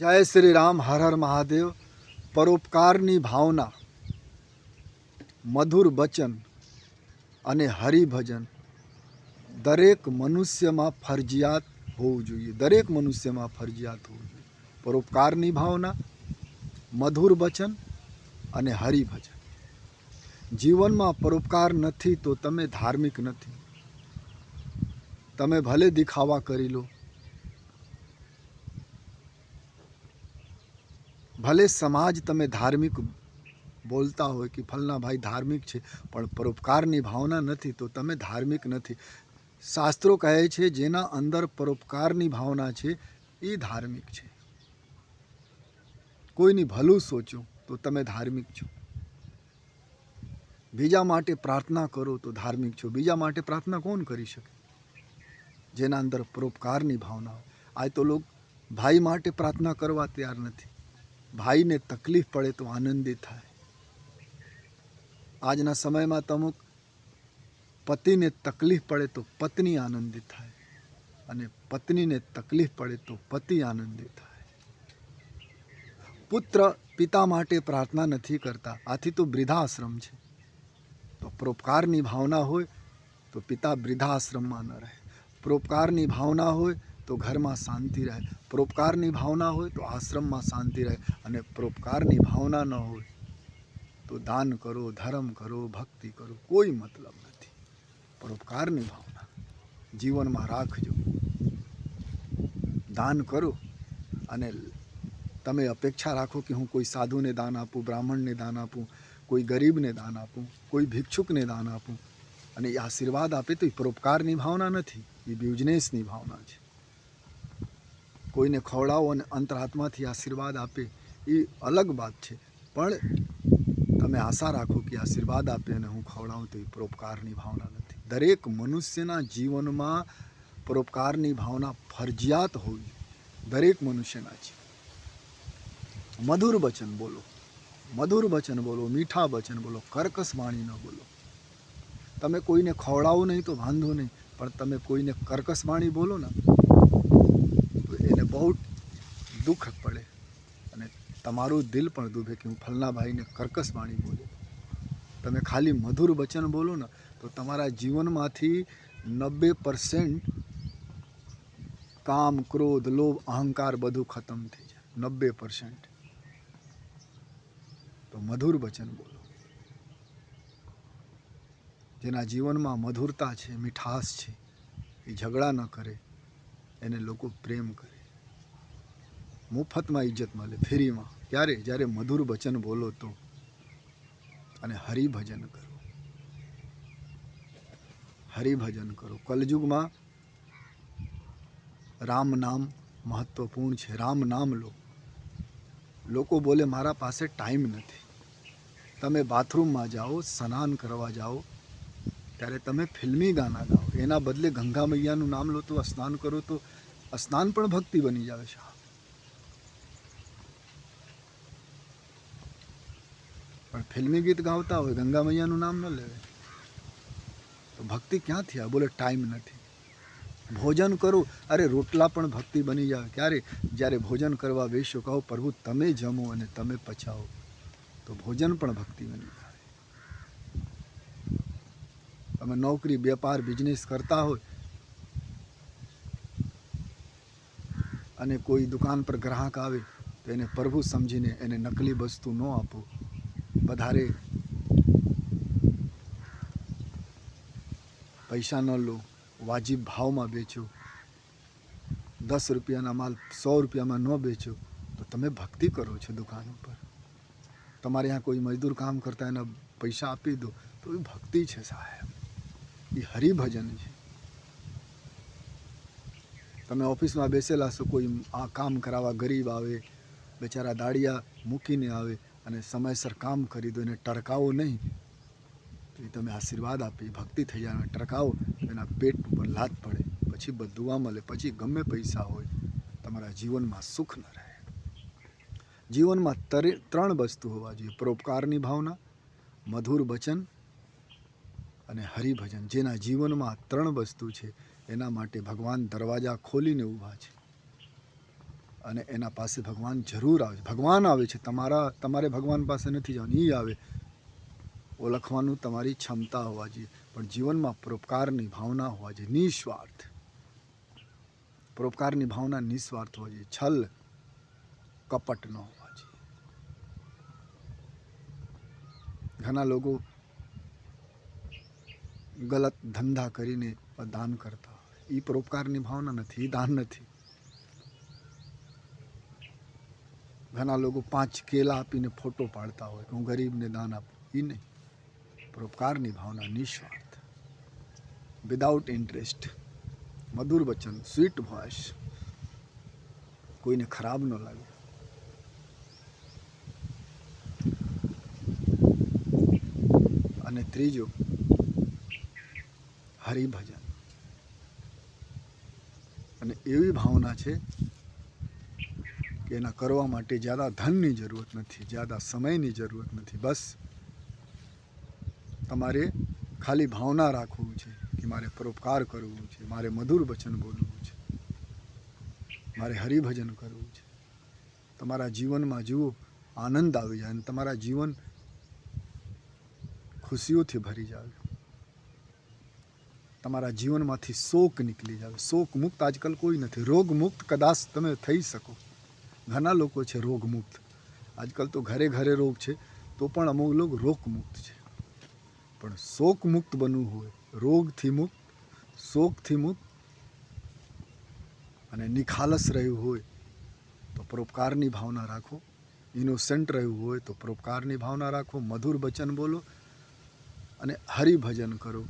जय श्री राम, हर हर महादेव। परोपकारनी भावना, मधुर वचन અને હરિભજન દરેક મનુષ્યમાં ફરજિયાત હોવું જોઈએ. દરેક મનુષ્યમાં ફરજિયાત હોવું જોઈએ. પરોપકારની ભાવના, મધુર વચન અને હરિભજન. જીવનમાં પરોપકાર નથી તો તમે ધાર્મિક નથી. તમે ભલે દિખાવા કરી લો, ભલે સમાજ તમે ધાર્મિક બોલતા હોય કે ફલના ભાઈ ધાર્મિક છે, પણ પરોપકારની ભાવના નથી તો તમે ધાર્મિક નથી. શાસ્ત્રો કહે છે જેના અંદર પરોપકારની ભાવના છે એ ધાર્મિક છે. કોઈની ભલું સોચો તો તમે ધાર્મિક છો. બીજા માટે પ્રાર્થના કરો તો ધાર્મિક છો. બીજા માટે પ્રાર્થના કોણ કરી શકે? જેના અંદર પરોપકારની ભાવના હોય. આજ તો લોકો ભાઈ માટે પ્રાર્થના કરવા તૈયાર નથી. ભાઈને તકલીફ પડે તો આનંદિત થાય. આજના સમયમાં તો અમુક પતિને તકલીફ પડે તો પત્ની આનંદિત થાય, અને પત્નીને તકલીફ પડે તો પતિ આનંદિત થાય. પુત્ર પિતા માટે પ્રાર્થના નથી કરતા. આથી તો વૃદ્ધાશ્રમ છે. તો પરોપકારની ભાવના હોય તો પિતા વૃદ્ધાશ્રમમાં ન રહે. પરોપકારની ભાવના હોય તો ઘરમાં શાંતિ રહે. પરોપકારની ભાવના હોય તો આશ્રમમાં શાંતિ રહે. અને પરોપકારની ભાવના ન હોય તો દાન કરો, ધર્મ કરો, ભક્તિ કરો, કોઈ મતલબ નથી. પરોપકારની ભાવના જીવનમાં રાખજો. દાન કરો અને તમે અપેક્ષા રાખો કે હું કોઈ સાધુને દાન આપું, બ્રાહ્મણને દાન આપું, કોઈ ગરીબને દાન આપું, કોઈ ભિક્ષુકને દાન આપું અને એ આશીર્વાદ આપે, તો એ પરોપકારની ભાવના નથી, એ બિઝનેસની ભાવના છે. કોઈને ખવડાવો અને અંતરાત્માથી આશીર્વાદ આપે એ અલગ વાત છે, પણ તમે આશા રાખો કે આશીર્વાદ આપે અને હું ખવડાવું, તો એ પરોપકારની ભાવના નથી. દરેક મનુષ્યના જીવનમાં પરોપકારની ભાવના ફરજિયાત હોવી. દરેક મનુષ્યના જીવન. મધુર વચન બોલો, મધુર વચન બોલો, મીઠા વચન બોલો, કર્કશ વાણી ન બોલો. તમે કોઈને ખવડાવો નહીં તો વાંધો નહીં, પણ તમે કોઈને કર્કશ વાણી બોલો ને તો એને બહુ દુઃખ પડે અને તમારું દિલ પણ દુભે કે હું ફલના ભાઈને કર્કશ વાણી બોલું. તમે ખાલી મધુર વચન બોલો ને તો તમારા જીવનમાંથી 90% કામ, ક્રોધ, લોભ, અહંકાર બધું ખતમ થઈ જાય. 90%. તો મધુર વચન બોલો. જેના જીવનમાં મધુરતા છે, મીઠાશ છે, એ ઝઘડા ન કરે, એને લોકો પ્રેમ કરે. મુફતમાં ઇજ્જત મળે, ફ્રીમાં. ક્યારે? જ્યારે મધુર વચન બોલો તો. અને હરિભજન કરો. હરિભજન કરો. કલયુગમાં રામ નામ મહત્વપૂર્ણ છે. રામ નામ લો. લોકો બોલે મારા પાસે ટાઈમ નથી. તમે બાથરૂમમાં જાઓ, સ્નાન કરવા જાઓ, ત્યારે તમે ફિલ્મી ગાના ગાઓ. એના બદલે ગંગા મૈયાનું નામ લો તો સ્નાન કરો, તો સ્નાન પણ ભક્તિ બની જાય છે. પણ ફિલ્મી ગીત ગાવતા હોય, ગંગા મૈયાનું નામ ન લેવે તો ભક્તિ ક્યાંથી આવે? બોલે ટાઈમ નથી. ભોજન કરો. અરે રોટલા પણ ભક્તિ બની જાય. ક્યારે? જ્યારે ભોજન કરવા બેસો, કહો પ્રભુ તમે જમો અને તમે પચાવો, તો ભોજન પણ ભક્તિ બની જાય. તમે નોકરી, વેપાર, બિઝનેસ કરતા હોય અને કોઈ દુકાન પર ગ્રાહક આવે તો એને પ્રભુ સમજીને એને નકલી વસ્તુ ન આપો. વધારે પૈસા ન લો, વાજિબ ભાવમાં વેચો. 10 રૂપિયાના માલ 100 રૂપિયામાં ન વેચો, તો તમે ભક્તિ કરો છો દુકાન ઉપર. તમારે यहाँ કોઈ મજદૂર કામ કરતા એના પૈસા આપી દો, તો એ ભક્તિ છે સાહેબ, એ હરિભજન છે. તમે ઓફિસમાં બેસેલા છો, કોઈ આ કામ કરાવવા ગરીબ આવે, બેચારા દાડિયા મૂકીને આવે અને સમયસર કામ કરી દો, એને ટરકાવો નહીં, તો એ તમે આશીર્વાદ આપી, ભક્તિ થઈ જાય. ટરકાવો એના પેટ ઉપર લાત પડે, પછી બધું મળે, પછી ગમે પૈસા હોય, તમારા જીવનમાં સુખ ન રહે. જીવનમાં 3 વસ્તુ હોવા જોઈએ: પરોપકારની ભાવના, મધુર વચન અને હરિભજન. જેના જીવનમાં 3 વસ્તુ છે એના માટે ભગવાન દરવાજા ખોલીને ઊભા છે. અને એના પાસે ભગવાન જરૂર આવે છે. ભગવાન આવે છે, તમારે ભગવાન પાસે નથી જવાનું, એ આવે. ઓળખવાનું તમારી ક્ષમતા હોવા જોઈએ, પણ જીવનમાં પરોપકારની ભાવના હોવા જોઈએ, નિસ્વાર્થ. પરોપકારની ભાવના નિસ્વાર્થ હોવા જોઈએ, છલ કપટ ન હોવા જોઈએ. ઘણા લોકો ગલત ધંધા કરીને દાન કરતા હોય, એ પરોપકારની ભાવના નથી, એ દાન નથી. ઘણા લોકો 5 કેલા આપીને ફોટો પાડતા હોય કે હું ગરીબને દાન આપું, એ નહીં. પરોપકારની ભાવના નિસ્વાર્થ, વિદાઉટ ઇન્ટરેસ્ટ, મધુર વચન, સ્વીટ વોઇસ, કોઈને ખરાબ ન લાગે. અને ત્રીજું હરિભજન. અને એવી ભાવના છે કે એના કરવા માટે જ્યાદા ધનની જરૂરત નથી, જ્યાદા સમયની જરૂરત નથી. બસ તમારે ખાલી ભાવના રાખવું છે કે મારે પરોપકાર કરવું છે, મારે મધુર વચન બોલવું છે, મારે હરિભજન કરવું છે. તમારા જીવનમાં જુઓ આનંદ આવી જાય અને તમારા જીવન ખુશીઓથી ભરી જાય. તમારા જીવનમાંથી શોક નીકળી જાય. શોક મુક્ત આજકાલ કોઈ નથી. રોગ મુક્ત કદાચ તમે થઈ શકો. ઘણા લોકો છે રોગ મુક્ત. આજકાલ તો ઘરે ઘરે રોગ છે, તો પણ અમુક લોકો રોગ મુક્ત છે. પણ શોક મુક્ત બનવું હોય, રોગથી મુક્ત, શોકથી મુક્ત અને નિખાલસ રહ્યું હોય તો પરોપકારની ભાવના રાખો. ઇનોસન્ટ રહ્યું હોય તો પરોપકારની ભાવના રાખો, મધુર વચન બોલો અને હરિભજન કરો.